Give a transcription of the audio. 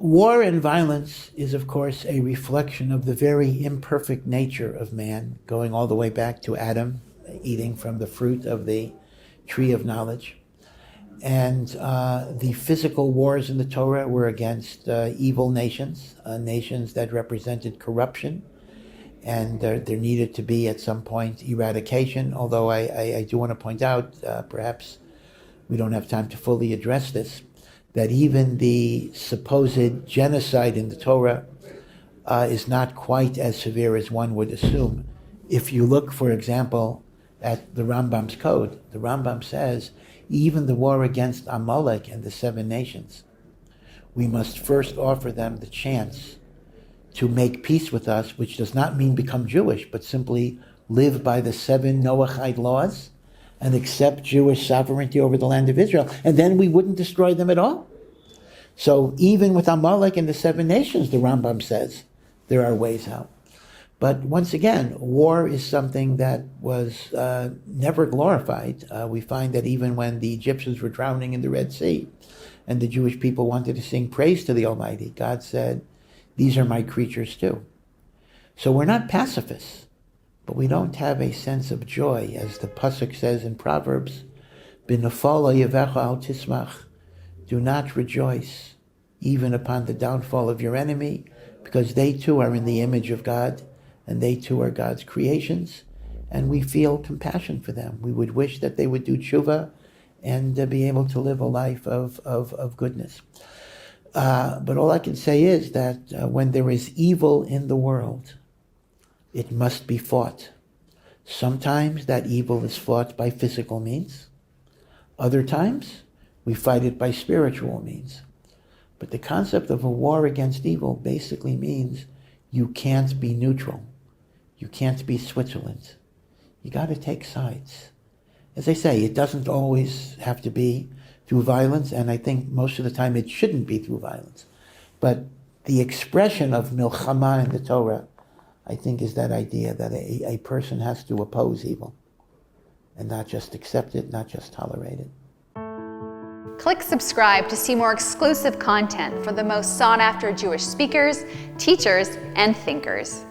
War and violence is, of course, a reflection of the very imperfect nature of man, going all the way back to Adam, eating from the fruit of the tree of knowledge. And the physical wars in the Torah were against evil nations, nations that represented corruption, and there needed to be at some point eradication, although I do want to point out, perhaps we don't have time to fully address this, that even the supposed genocide in the Torah is not quite as severe as one would assume. If you look, for example, at the Rambam's code, the Rambam says, even the war against Amalek and the 7 nations, we must first offer them the chance to make peace with us, which does not mean become Jewish, but simply live by the 7 Noahide laws and accept Jewish sovereignty over the land of Israel. And then we wouldn't destroy them at all. So even with Amalek and the 7 nations, the Rambam says, there are ways out. But once again, war is something that was never glorified. We find that even when the Egyptians were drowning in the Red Sea and the Jewish people wanted to sing praise to the Almighty, God said, these are my creatures too. So we're not pacifists, but we don't have a sense of joy. As the Pasuk says in Proverbs, B'nafal oyevecha al tismach, do not rejoice even upon the downfall of your enemy, because they too are in the image of God, and they too are God's creations, and we feel compassion for them. We would wish that they would do tshuva and be able to live a life of goodness. But all I can say is that when there is evil in the world, it must be fought. Sometimes that evil is fought by physical means. Other times, we fight it by spiritual means. But the concept of a war against evil basically means you can't be neutral. You can't be Switzerland. You got to take sides. As I say, it doesn't always have to be through violence, and I think most of the time it shouldn't be through violence. But the expression of milchama in the Torah, I think, is that idea that a person has to oppose evil and not just accept it, not just tolerate it. Click subscribe to see more exclusive content from the most sought-after Jewish speakers, teachers, and thinkers.